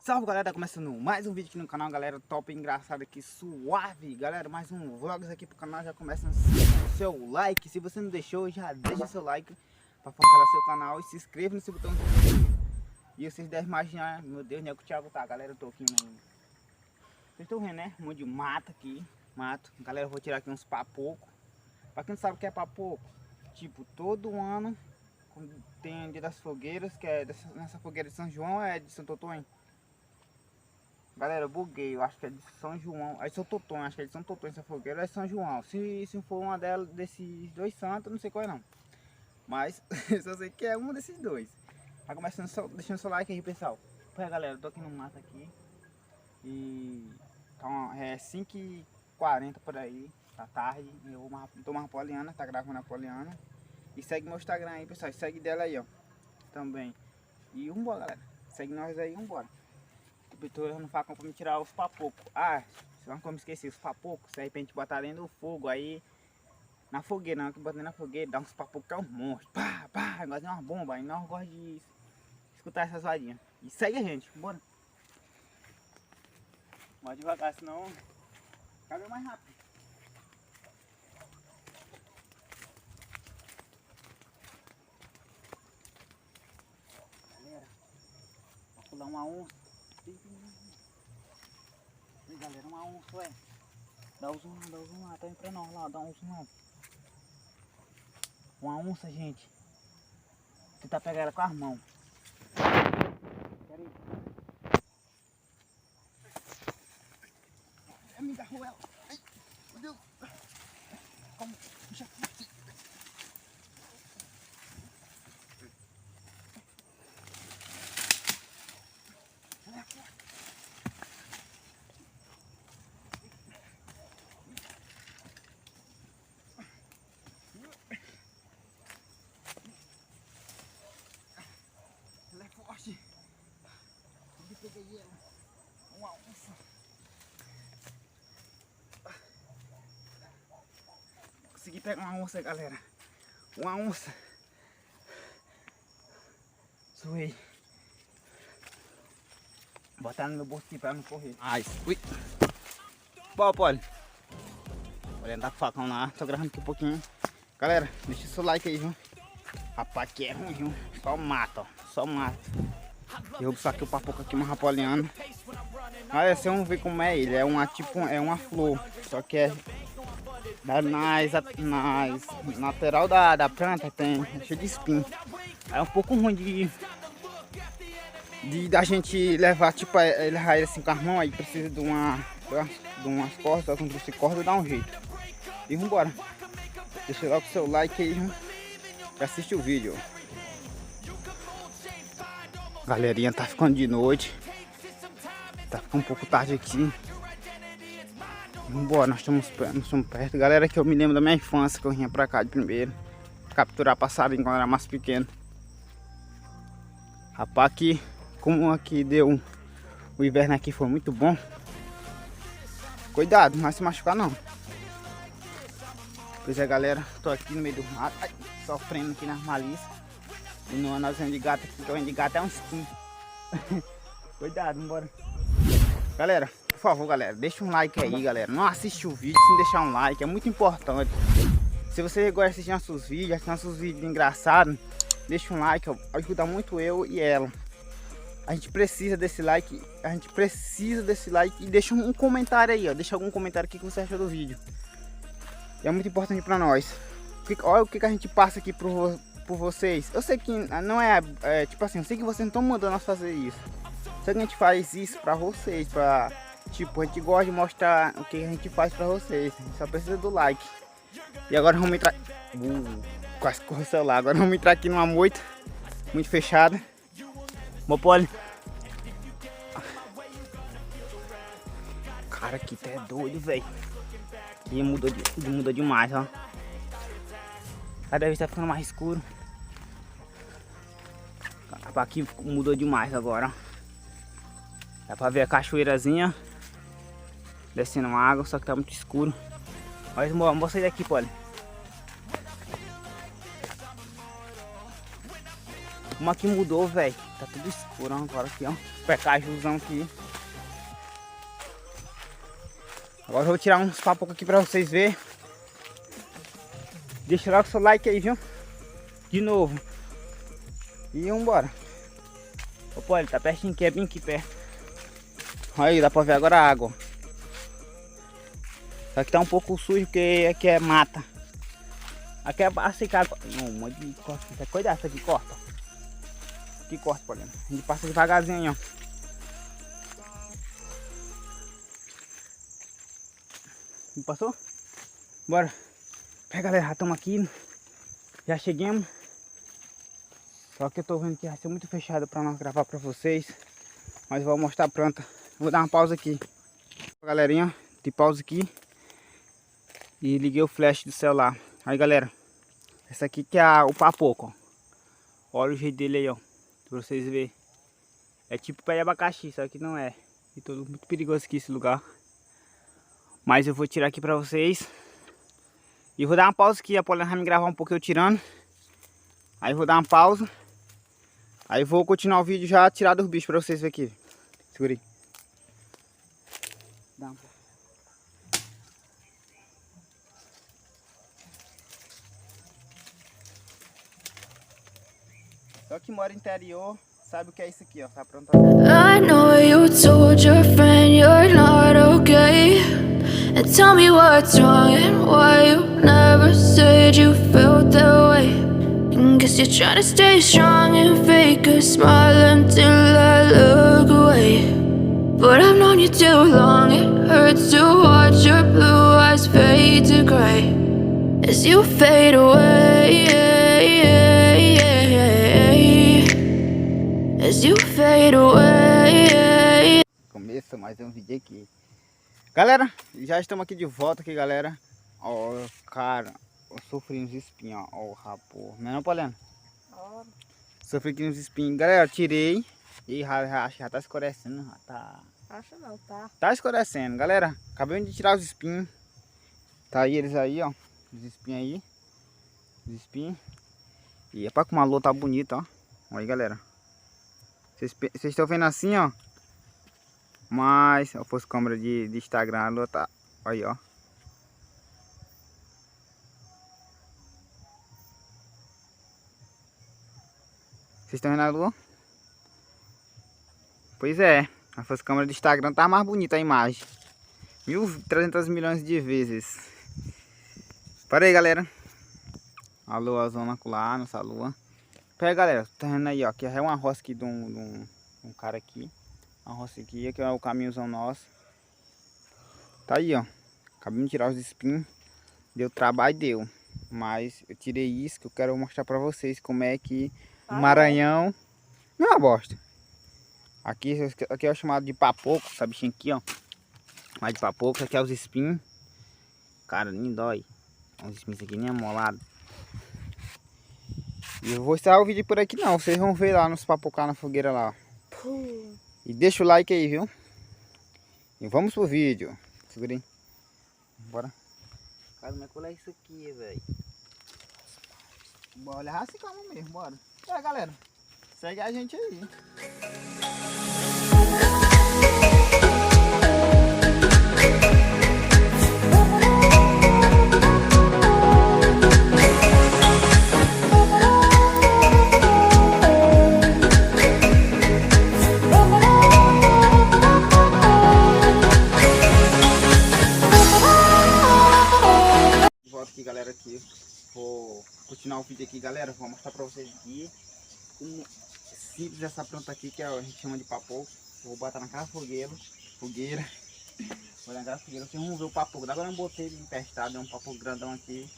Salve galera, começando mais um vídeo aqui no canal, galera, top, engraçado aqui, suave. Galera, mais um vlogs aqui pro canal, já começa no seu like. Se você não deixou, já deixa seu like pra fortalecer seu canal e se inscreva nesse botão de inscrever. E vocês devem imaginar, meu Deus, né, que o Thiago tá, galera, eu tô aqui no... Vocês estão vendo, né, um monte de mato aqui, mato. Galera, eu vou tirar aqui uns papocos. Pra quem não sabe o que é papoco, tipo, todo ano tem dia das fogueiras, que é nessa fogueira de São João, é de Santo Antônio. Galera, eu buguei, eu acho que é de São João, é de São Totonho, acho que é de São Totonho essa fogueira, é São João. Se for uma delas, desses dois santos, não sei qual é não. Mas, só sei que é um desses dois. Tá começando, deixando seu like aí, pessoal. Pois é, galera, eu tô aqui no mato aqui. E então, é 5h40 por aí, da tarde. Eu tô uma Poliana, tá gravando a Poliana. E segue meu Instagram aí, pessoal, segue dela aí, ó, também. E vambora, galera, segue nós aí, vambora. Eu não faço pra me tirar os papocos. Ah, não como esqueci, os papocos. Isso aí pra gente botar dentro do fogo aí. Na fogueira, não, que bota na fogueira, dá uns papocos que é um monstro. Pá, pá, negócio de uma bomba. Aí nós gostamos de escutar essas varinhas. E segue a gente, bora. Bora devagar, senão cabe mais rápido. Galera, vou pular uma onça. E galera, uma onça, ué. Dá o zoom lá, tá indo pra nós lá, dá um zoom lá. Uma onça, gente. Tentar pegar ela com as mãos. Pera aí. Me agarrou ela. Ai, meu Deus. Como? Puxa aqui. Ela é forte. Eu peguei ela. Uma onça. Consegui pegar uma onça, galera. Uma onça. Suei. Botar no meu bolsinho pra não correr. Ai, ui. Bom, Poli. Olha, tá com o facão lá. Tô gravando aqui um pouquinho. Galera, deixa seu like aí, viu? Rapaz, que é ruim, viu? Só mata, ó. Só mata. Eu vou buscar aqui o papoco aqui, uma rapoliana. Olha, vocês vão ver como é ele. É uma, tipo, é uma flor. Só que é nas lateral da planta tem cheio de espinho. É um pouco ruim da gente levar, tipo, ele assim com as mãos. Aí precisa de umas cordas, quando você corda dá um jeito. E vambora. Deixa logo o seu like aí, viu? E assiste o vídeo. Galerinha, tá ficando de noite. Tá ficando um pouco tarde aqui. Vambora, nós estamos perto. Galera, que eu me lembro da minha infância, que eu vinha pra cá de primeiro. Capturar passarinho quando era mais pequeno. Rapaz, aqui, como aqui deu... O inverno aqui foi muito bom. Cuidado, não vai se machucar não. Pois é, galera, tô aqui no meio do mato. Ai, sofrendo aqui nas malícias. E no anãozinho de gato aqui, que o de gato é um skin. Cuidado, vambora. Galera, por favor, galera, deixa um like aí, galera. Não assiste o vídeo sem deixar um like, é muito importante. Se você gosta de assistir nossos vídeos engraçados, deixa um like, ajuda muito eu e ela. A gente precisa desse like, e deixa um comentário aí, ó. Deixa algum comentário aqui que você achou do vídeo. É muito importante pra nós. Olha o que a gente passa aqui por vocês. Eu sei que não tipo assim, eu sei que vocês não estão mandando nós fazer isso. Só que a gente faz isso pra vocês, tipo, a gente gosta de mostrar o que a gente faz pra vocês. A gente só precisa do like. E agora vamos entrar... quase correu o celular. Agora vamos entrar aqui numa moita muito fechada. Mopoli. Cara, aqui tá doido, velho. E mudou demais, ó. Cada vez tá ficando mais escuro. Aqui mudou demais agora, ó. Dá pra ver a cachoeirazinha descendo água, só que tá muito escuro. Mas vamos sair daqui, Poli. Como aqui mudou, velho. tá tudo escuro agora aqui, ó. Pecajuzão aqui. Agora eu vou tirar uns papocos aqui pra vocês verem. Deixa logo o seu like aí, viu? De novo. E vambora. Opa, ele tá pertinho aqui, é bem aqui perto. Olha aí, dá pra ver agora a água. Só que tá um pouco sujo porque aqui é mata. Aqui é secado. Não, um monte de corta. Cuidado, isso aqui corta. Aqui corta, Poliana. A gente passa devagarzinho aí, ó. Não passou? Bora. Pega, galera, já estamos aqui. Já chegamos. Só que eu tô vendo que vai ser muito fechado para nós gravar para vocês. Mas eu vou mostrar a planta. Vou dar uma pausa aqui. Galerinha, de pausa aqui. E liguei o flash do celular. Aí, galera. Essa aqui que é o papoco, ó. Olha o jeito dele aí, ó. Pra vocês verem. É tipo pé de abacaxi, só que não é. E tudo muito perigoso aqui esse lugar. Mas eu vou tirar aqui pra vocês. E vou dar uma pausa aqui. A Poliana vai me gravar um pouco eu tirando. Aí eu vou dar uma pausa. Aí vou continuar o vídeo já tirar dos bichos pra vocês verem aqui. Segura aí. Dá uma pausa. Só que mora no interior sabe o que é isso aqui, ó. Tá pronto. I know you told your friend you're not okay, and tell me what's wrong and why you never said you felt that way. And guess you're trying to stay strong and fake a smile until I look away. But I've known you too long, it hurts to watch your blue eyes fade to gray as you fade away. As you fade away. Começa mais um vídeo aqui. Galera, já estamos aqui de volta aqui, galera. Ó, cara, eu sofri uns espinhos, ó, o rapor. Não é não, Poliana? Ó. Sofri aqui uns espinhos. Galera, tirei. E acho que já tá escurecendo. Já tá... Acho não, tá? Tá escurecendo, galera. Acabei de tirar os espinhos. Tá aí eles aí, ó. Os espinhos aí. Os espinhos. E é pra que uma lua tá bonita, ó. Olha aí, galera. Vocês estão vendo assim, ó. Mas se eu fosse câmera de Instagram, a lua tá... Aí, ó. Vocês estão vendo a lua? Pois é. Se fosse câmera de Instagram, tá mais bonita a imagem. 1.300 milhões de vezes. Para aí, galera. A lua zona lá, nossa lua. Pega, galera, tá vendo aí, ó, que é uma roça aqui de um cara aqui. Uma roça aqui é o caminhozão nosso. Tá aí, ó. Acabei de tirar os espinhos. Deu trabalho, deu. Mas eu tirei isso que eu quero mostrar pra vocês como é que o Maranhão... Não é uma bosta. Aqui é o chamado de papoco, essa bichinha aqui, ó. Mais de papoco, isso aqui é os espinhos. Cara, nem dói. Os espinhos aqui nem amolado. E eu vou encerrar o vídeo por aqui não, vocês vão ver lá nos papocar na fogueira lá, ó. E deixa o like aí, viu? E vamos pro vídeo. Segura aí. Bora. Cara, como é que eu levo isso aqui, velho? Bora olhar assim calma mesmo, bora. É, galera, segue a gente aí. Aqui, galera, aqui vou continuar o vídeo aqui, galera. Vou mostrar pra vocês aqui como simples essa planta aqui, que a gente chama de papoco. Vou botar naquela fogueira. Vou naquela fogueira, vocês vão ver o papoco. Agora eu botei ele empestado, é um papoco grandão aqui.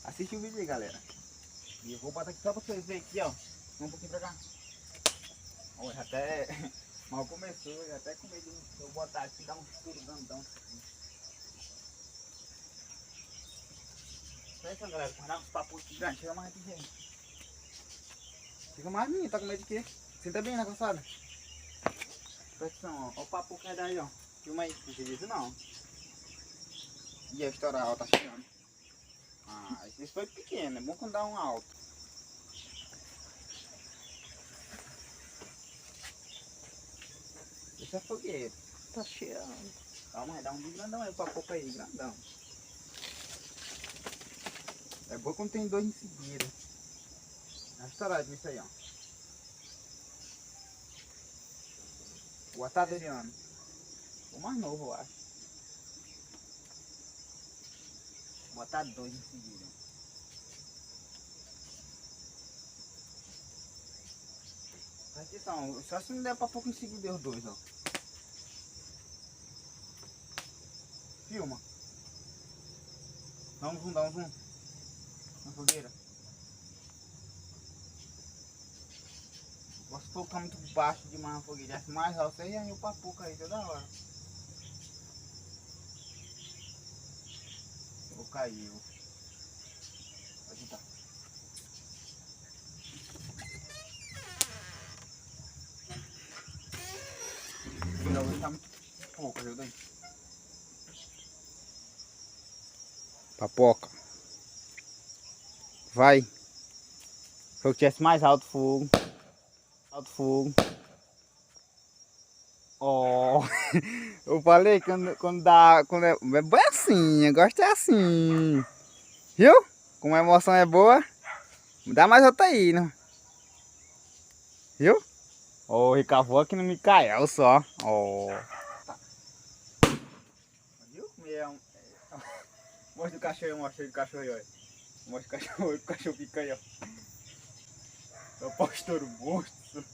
Assiste o vídeo aí, galera. E eu vou botar aqui só pra vocês verem aqui, ó. Um pouquinho pra cá. Ó, já até mal começou, já até com medo de eu botar aqui, dar um escuro grandão. Então, galera, guardar uns papos grandes, chega mais aqui, gente. Fica mais menino, tá com medo de quê? Senta bem na calçada. Presta atenção, ó. Ó o papo que é daí, ó. Filma aí, não acredito não. E a estourar, ó, tá chegando. Ah, esse foi pequeno, é bom quando dá um alto. Isso é fogueira. Tá cheirando. Calma aí, dá um grandão aí pra pouco aí, grandão. É bom quando tem dois em seguida. É estourado nisso aí, ó. O outro tá 12 anos. O mais novo, eu acho. Vou botar dois em seguida. Presta atenção, só se não der pra pouco em seguida os dois, ó. Filma. Dá um zoom, dá um zoom. Na fogueira. Posso colocar muito baixo demais na fogueira. Desce mais alto aí, aí o papuca aí, toda hora. Vou cair, ó. Pode ajudar. Não, hoje tá muito pouco, ajuda aí. Papoca. Vai. Se eu tivesse mais alto fogo. Alto fogo. Oh. Eu falei que quando dá. Quando é bem assim, eu gosto é assim. Viu? Como a emoção é boa. Dá mais outra aí, né? Viu? Oh, recavou aqui no Micael só. Oh. Viu? Mostra o cachorro aí, mostra o cachorro aí, ó. Mostra o cachorro pica aí, ó. É o pastor monstro.